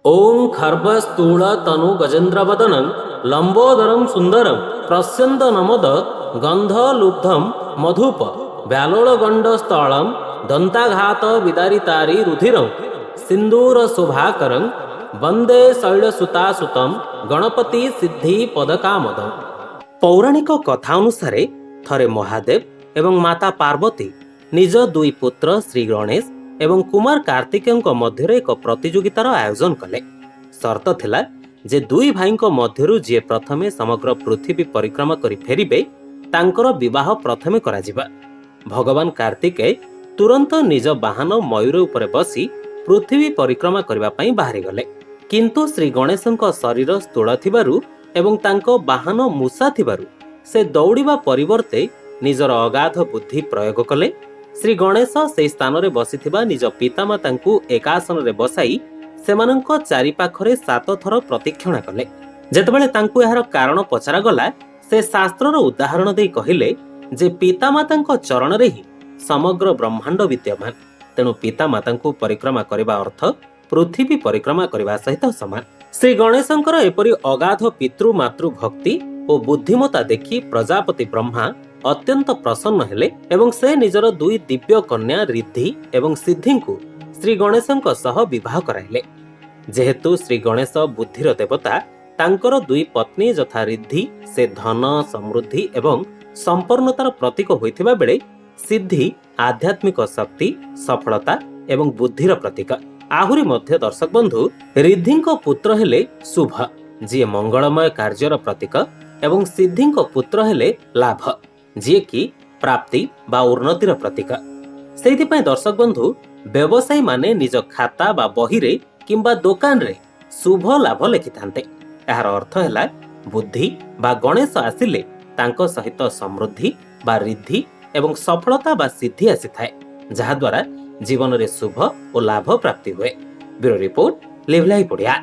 ओं खर्वस्तूल तनु गजेन्द्रवदनं लंबोदरं सुंदरं प्रस्यन्दनमद गंधलुब्धं मधुप व्यालोळगण्डस्थलं दन्ताघात विदारितारि रुधिरं सिन्दूर शोभाकरं वंदे शैलसुतासुतं गणपति सिद्धि पदकामदं। पौराणिक कथा अनुसारे थरे महादेव एवं माता पार्वती निज दुई पुत्र श्री गणेश एवं कुमार कार्तिकेयଙ୍କ ମଧ୍ୟରେ ଏକ ପ୍ରତିଯୋଗିତାର ଆୟୋଜନ କଲେ। ସର୍ତ୍ତ ଥିଲା ଯେ ଦୁଇ ଭାଇଙ୍କ ମଧ୍ୟରୁ ଯିଏ ପ୍ରଥମେ ସମଗ୍ର ପୃଥିବୀ ପରିକ୍ରମା କରି ଫେରିବେ ତାଙ୍କର ବିବାହ ପ୍ରଥମେ କରାଯିବ। ଭଗବାନ କାର୍ତ୍ତିକେୟ ତୁରନ୍ତ ନିଜ ବାହନ ମୟୂର ଉପରେ ବସି ପୃଥିବୀ ପରିକ୍ରମା କରିବା ପାଇଁ ବାହାରିଗଲେ। କିନ୍ତୁ ଶ୍ରୀ ଗଣେଶଙ୍କ ଶରୀର ସ୍ଥୂଳ ଥିବାରୁ ଏବଂ ତାଙ୍କ ବାହନ ମୂଷା ଥିବାରୁ ସେ ଦୌଡ଼ିବା ପରିବର୍ତ୍ତେ ନିଜର ଅଗାଧ ବୁଦ୍ଧି ପ୍ରୟୋଗ କଲେ। ଶ୍ରୀ ଗଣେଶ ସେହି ସ୍ଥାନରେ ବସିଥିବା ନିଜ ପିତାମାତାଙ୍କୁ ଏକାସନରେ ବସାଇ ସେମାନଙ୍କ ଚାରିପାଖରେ 7 ଥର ପ୍ରଦକ୍ଷିଣା କଲେ। ଯେତେବେଳେ ତାଙ୍କୁ ଏହାର କାରଣ ପଚରାଗଲା, ସେ ଶାସ୍ତ୍ରର ଉଦାହରଣ ଦେଇ କହିଲେ ଯେ ପିତାମାତାଙ୍କ ଚରଣରେ ହିଁ ସମଗ୍ର ବ୍ରହ୍ମାଣ୍ଡ ବିଦ୍ୟମାନ। ତେଣୁ ପିତାମାତାଙ୍କୁ ପରିକ୍ରମା କରିବା ଅର୍ଥ ପୃଥିବୀ ପରିକ୍ରମା କରିବା ସହିତ ସମାନ। ଶ୍ରୀ ଗଣେଶଙ୍କର ଏପରି ଅଗାଧ ପିତୃ ମାତୃ ଭକ୍ତି ଓ ବୁଦ୍ଧିମତା ଦେଖି ପ୍ରଜାପତି ବ୍ରହ୍ମା ଅତ୍ୟନ୍ତ ପ୍ରସନ୍ନ ହେଲେ ଏବଂ ସେ ନିଜର ଦୁଇ ଦିବ୍ୟ କନ୍ୟା ରିଦ୍ଧି ଏବଂ ସିଦ୍ଧିଙ୍କୁ ଶ୍ରୀ ଗଣେଶଙ୍କ ସହ ବିବାହ କରାଇଲେ। ଯେହେତୁ ଶ୍ରୀ ଗଣେଶ ବୁଦ୍ଧିର ଦେବତା, ତାଙ୍କର ଦୁଇ ପତ୍ନୀ ଯଥା ରିଦ୍ଧି ସେ ଧନ ସମୃଦ୍ଧି ଏବଂ ସମ୍ପନ୍ନତାର ପ୍ରତୀକ ହୋଇଥିବା ବେଳେ ସିଦ୍ଧି ଆଧ୍ୟାତ୍ମିକ ଶକ୍ତି ସଫଳତା ଏବଂ ବୁଦ୍ଧିର ପ୍ରତୀକ। ଆହୁରି ମଧ୍ୟ ଦର୍ଶକ ବନ୍ଧୁ, ରିଦ୍ଧିଙ୍କ ପୁତ୍ର ହେଲେ ଶୁଭ, ଯିଏ ମଙ୍ଗଳମୟ କାର୍ଯ୍ୟର ପ୍ରତୀକ ଏବଂ ସିଦ୍ଧିଙ୍କ ପୁତ୍ର ହେଲେ ଲାଭ, ଯିଏକି ପ୍ରାପ୍ତି ବା ଉନ୍ନତିର ପ୍ରତୀକ। ସେଇଥିପାଇଁ ଦର୍ଶକ ବନ୍ଧୁ, ବ୍ୟବସାୟୀ ମାନେ ନିଜ ଖାତା ବା ବହିରେ କିମ୍ବା ଦୋକାନରେ ଶୁଭ ଲାଭ ଲେଖିଥାନ୍ତେ। ଏହାର ଅର୍ଥ ହେଲା ବୁଦ୍ଧି ବା ଗଣେଶ ଆସିଲେ ତାଙ୍କ ସହିତ ସମୃଦ୍ଧି ବା ରିଦ୍ଧି ଏବଂ ସଫଳତା ବା ସିଦ୍ଧି ଆସିଥାଏ, ଯାହାଦ୍ୱାରା ଜୀବନରେ ଶୁଭ ଓ ଲାଭ ପ୍ରାପ୍ତି ହୁଏ। Bureau report, live live Odia.